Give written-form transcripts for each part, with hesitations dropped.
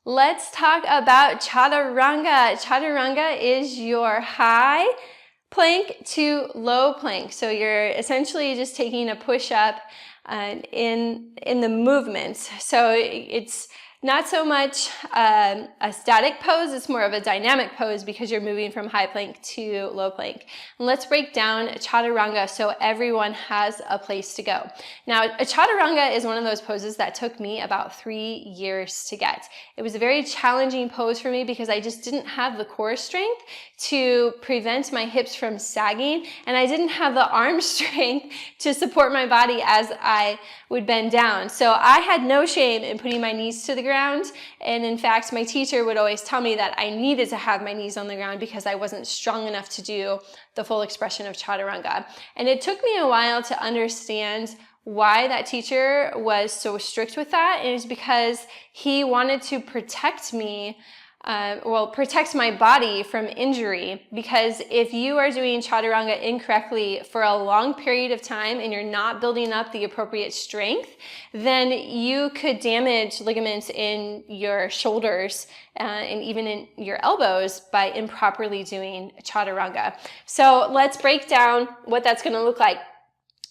Let's talk about Chaturanga. Chaturanga is your high plank to low plank. So you're essentially just taking a push-up in the movement. So it's not so much a static pose, it's more of a dynamic pose because you're moving from high plank to low plank. And let's break down Chaturanga so everyone has a place to go. Now, a Chaturanga is one of those poses that took me about 3 years to get. It was a very challenging pose for me because I just didn't have the core strength to prevent my hips from sagging, and I didn't have the arm strength to support my body as I would bend down. So I had no shame in putting my knees to the ground, and in fact my teacher would always tell me that I needed to have my knees on the ground because I wasn't strong enough to do the full expression of Chaturanga. And it took me a while to understand why that teacher was so strict with that. It was because he wanted to protect me, protect my body from injury. Because if you are doing Chaturanga incorrectly for a long period of time and you're not building up the appropriate strength, then you could damage ligaments in your shoulders and even in your elbows by improperly doing Chaturanga. So let's break down what that's going to look like.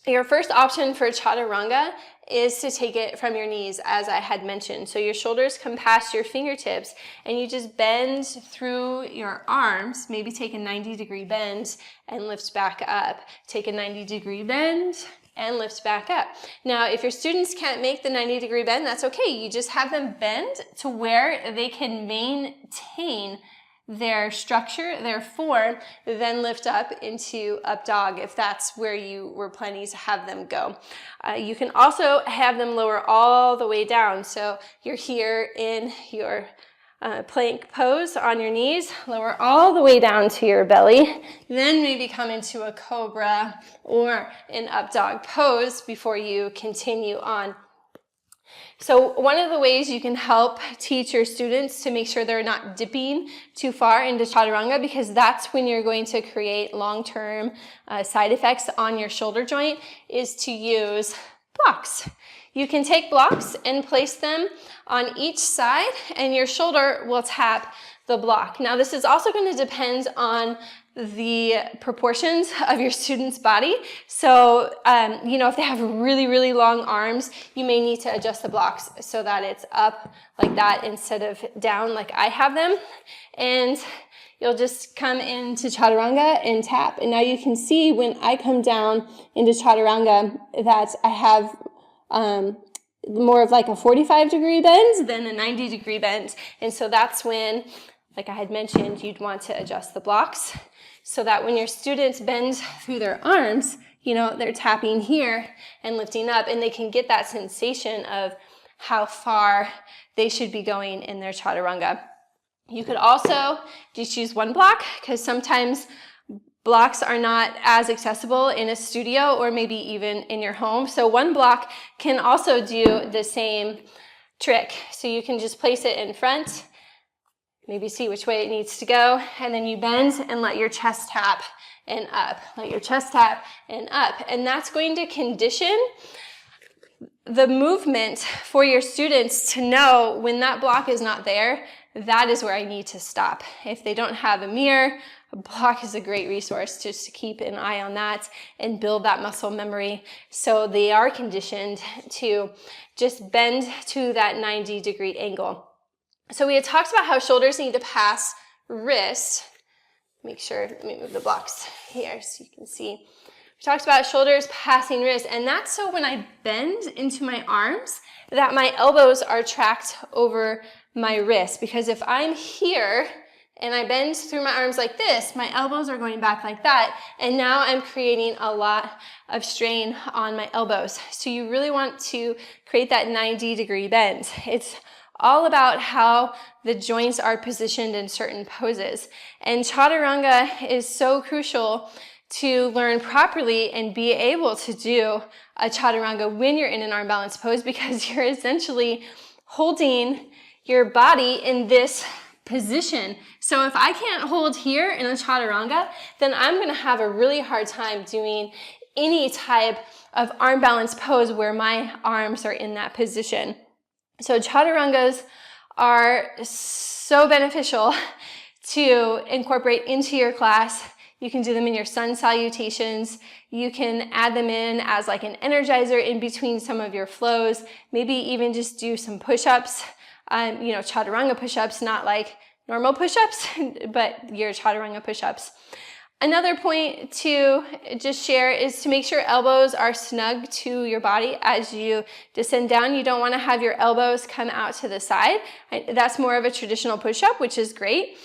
Your first option for Chaturanga is to take it from your knees, as I had mentioned. So your shoulders come past your fingertips and you just bend through your arms, maybe take a 90-degree bend and lift back up. Take a 90-degree bend and lift back up. Now, if your students can't make the 90-degree bend, that's okay. You just have them bend to where they can maintain their structure, their form, then lift up into up dog if that's where you were planning to have them go. You can also have them lower all the way down. So you're here in your plank pose on your knees, lower all the way down to your belly, then maybe come into a cobra or an up dog pose before you continue on. So one of the ways you can help teach your students to make sure they're not dipping too far into Chaturanga, because that's when you're going to create long-term side effects on your shoulder joint, is to use blocks. You can take blocks and place them on each side and your shoulder will tap the block. Now this is also going to depend on the proportions of your student's body. So, if they have really, really long arms, you may need to adjust the blocks so that it's up like that instead of down like I have them. And you'll just come into Chaturanga and tap. And now you can see when I come down into Chaturanga that I have more of like a 45-degree bend than a 90-degree bend. And so that's when, like I had mentioned, you'd want to adjust the blocks so that when your students bend through their arms, they're tapping here and lifting up, and they can get that sensation of how far they should be going in their Chaturanga. You could also just choose one block, because sometimes blocks are not as accessible in a studio or maybe even in your home. So one block can also do the same trick. So you can just place it in front, maybe see which way it needs to go, and then you bend and let your chest tap and up. Let your chest tap and up. And that's going to condition the movement for your students to know when that block is not there, that is where I need to stop. If they don't have a mirror, a block is a great resource just to keep an eye on that and build that muscle memory so they are conditioned to just bend to that 90-degree angle. So we had talked about how shoulders need to pass wrist. Let me move the blocks here so you can see. We talked about shoulders passing wrist, and that's so when I bend into my arms that my elbows are tracked over my wrist. Because if I'm here and I bend through my arms like this, my elbows are going back like that, and now I'm creating a lot of strain on my elbows. So you really want to create that 90-degree bend. It's all about how the joints are positioned in certain poses. And Chaturanga is so crucial to learn properly and be able to do a Chaturanga when you're in an arm balance pose, because you're essentially holding your body in this position. So if I can't hold here in a Chaturanga, then I'm going to have a really hard time doing any type of arm balance pose where my arms are in that position. So Chaturangas are so beneficial to incorporate into your class. You can do them in your sun salutations. You can add them in as like an energizer in between some of your flows. Maybe even just do some push-ups, chaturanga push-ups, not like normal push-ups, but your chaturanga push-ups. Another point to just share is to make sure elbows are snug to your body as you descend down. You don't want to have your elbows come out to the side. That's more of a traditional push-up, which is great.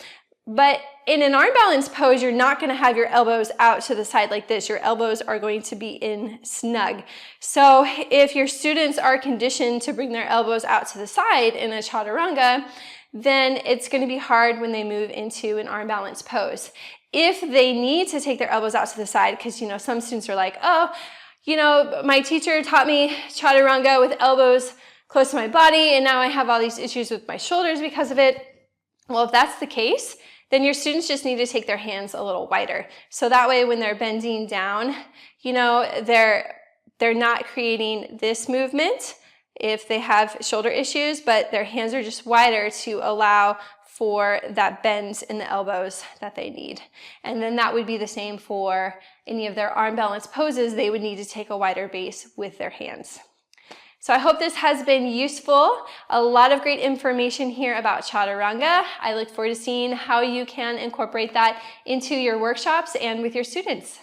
But in an arm balance pose, you're not going to have your elbows out to the side like this. Your elbows are going to be in snug. So if your students are conditioned to bring their elbows out to the side in a chaturanga, then it's going to be hard when they move into an arm balance pose. If they need to take their elbows out to the side, because some students are like, oh, my teacher taught me chaturanga with elbows close to my body, and now I have all these issues with my shoulders because of it. Well, if that's the case, then your students just need to take their hands a little wider. So that way when they're bending down, they're not creating this movement if they have shoulder issues, but their hands are just wider to allow for that bend in the elbows that they need. And then that would be the same for any of their arm balance poses. They would need to take a wider base with their hands. So I hope this has been useful. A lot of great information here about Chaturanga. I look forward to seeing how you can incorporate that into your workshops and with your students.